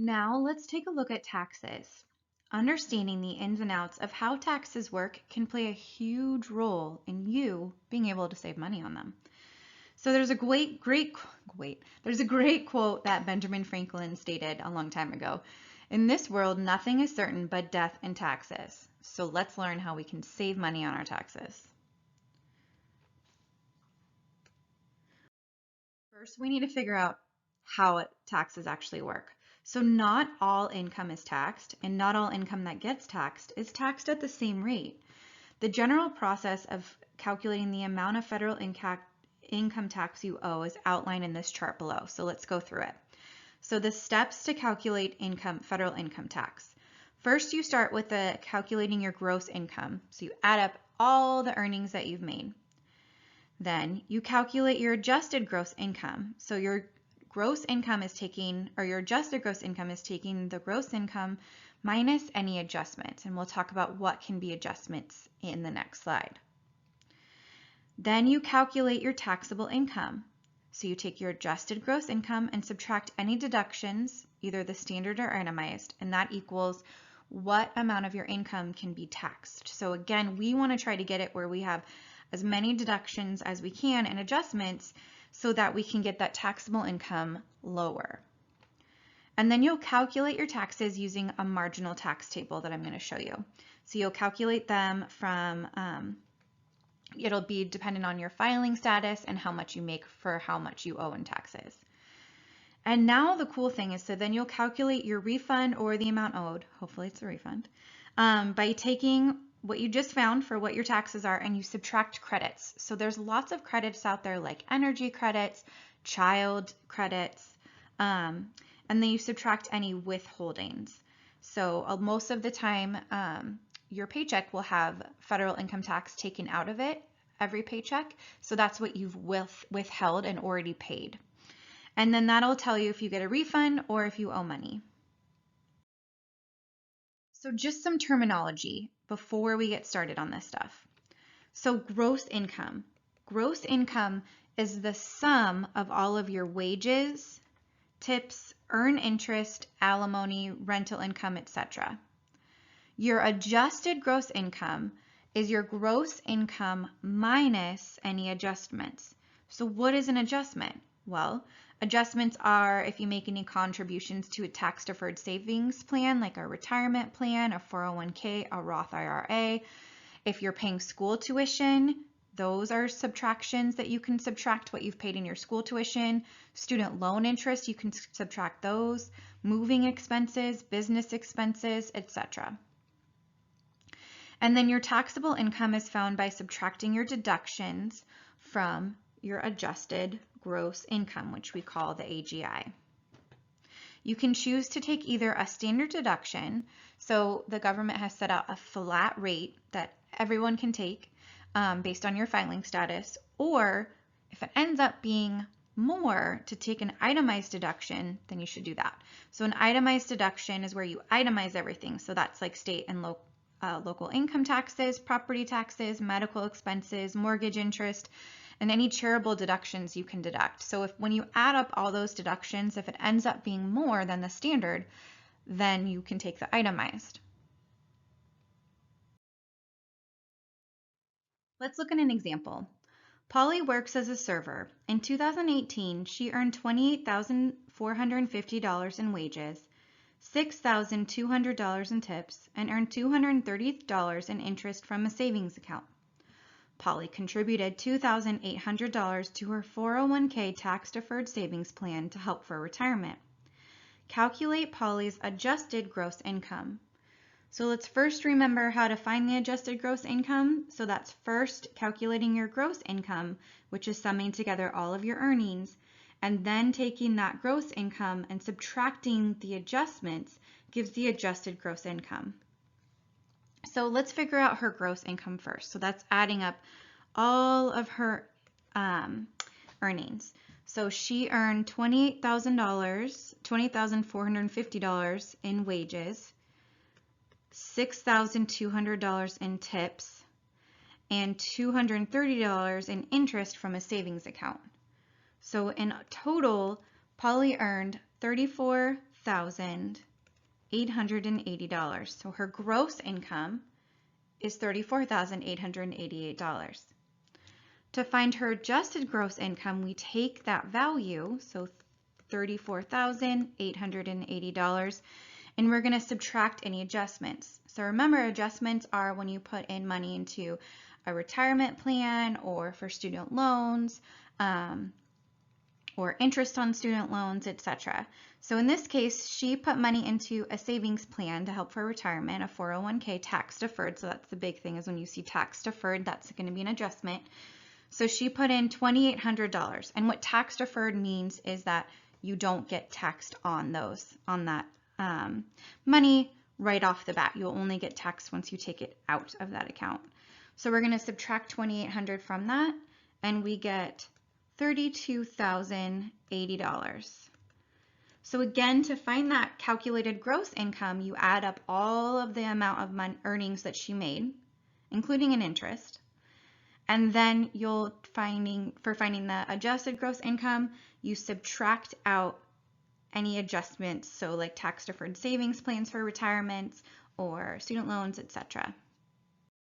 Now let's take a look at taxes. Understanding the ins and outs of how taxes work can play a huge role in you being able to save money on them. So there's a great quote that Benjamin Franklin stated a long time ago. In this world, nothing is certain but death and taxes. So let's learn how we can save money on our taxes. First, we need to figure out how taxes actually work. So not all income is taxed, and not all income that gets taxed is taxed at the same rate. The general process of calculating the amount of federal income tax you owe is outlined in this chart below. So let's go through it. So the steps to calculate federal income tax. First, you start with calculating your gross income. So you add up all the earnings that you've made. Then you calculate your adjusted gross income. So your gross income is taking, or your adjusted gross income is taking the gross income minus any adjustments. And we'll talk about what can be adjustments in the next slide. Then you calculate your taxable income. So you take your adjusted gross income and subtract any deductions, either the standard or itemized, and that equals what amount of your income can be taxed. So again, we want to try to get it where we have as many deductions as we can and adjustments so that we can get that taxable income lower. And then you'll calculate your taxes using a marginal tax table that I'm going to show you. So you'll calculate them from, it'll be dependent on your filing status and how much you make for how much you owe in taxes. And now the cool thing is, so then you'll calculate your refund or the amount owed, hopefully it's a refund, by taking what you just found for what your taxes are and you subtract credits. So there's lots of credits out there like energy credits, child credits, and then you subtract any withholdings. So most of the time, your paycheck will have federal income tax taken out of it every paycheck. So that's what you've withheld and already paid. And then that'll tell you if you get a refund or if you owe money. So just some terminology before we get started on this stuff. So gross income. Gross income is the sum of all of your wages, tips, earned interest, alimony, rental income, etc. Your adjusted gross income is your gross income minus any adjustments. So what is an adjustment? Well, adjustments are if you make any contributions to a tax-deferred savings plan, like a retirement plan, a 401k, a Roth IRA. If you're paying school tuition, those are subtractions that you can subtract what you've paid in your school tuition. Student loan interest, you can subtract those. Moving expenses, business expenses, etc. And then your taxable income is found by subtracting your deductions from your adjusted gross income, which we call the AGI. You can choose to take either a standard deduction, so the government has set out a flat rate that everyone can take based on your filing status, or if it ends up being more to take an itemized deduction, then you should do that. So an itemized deduction is where you itemize everything. So that's like state and local income taxes, property taxes, medical expenses, mortgage interest, and any charitable deductions you can deduct. So when you add up all those deductions, if it ends up being more than the standard, then you can take the itemized. Let's look at an example. Polly works as a server. In 2018, she earned $28,450 in wages, $6,200 in tips, and earned $230 in interest from a savings account. Polly contributed $2,800 to her 401k tax-deferred savings plan to help for retirement. Calculate Polly's adjusted gross income. So let's first remember how to find the adjusted gross income. So that's first calculating your gross income, which is summing together all of your earnings, and then taking that gross income and subtracting the adjustments gives the adjusted gross income. So let's figure out her gross income first. So that's adding up all of her earnings. So she earned $28,450 in wages, $6,200 in tips, and $230 in interest from a savings account. So in total, Polly earned $34,880. So her gross income is $34,888. To find her adjusted gross income, we take that value, so $34,880, and we're going to subtract any adjustments. So remember, adjustments are when you put in money into a retirement plan or for student loans, or interest on student loans, etc. So in this case, she put money into a savings plan to help for retirement, a 401k tax deferred. So that's the big thing, is when you see tax deferred, that's going to be an adjustment. So she put in $2,800. And what tax deferred means is that you don't get taxed on that money right off the bat. You'll only get taxed once you take it out of that account. So we're going to subtract $2,800 from that, and we get $32,080. So again, to find that calculated gross income, you add up all of the amount of earnings that she made, including an interest. And then for finding the adjusted gross income, you subtract out any adjustments, so like tax deferred savings plans for retirements or student loans, etc.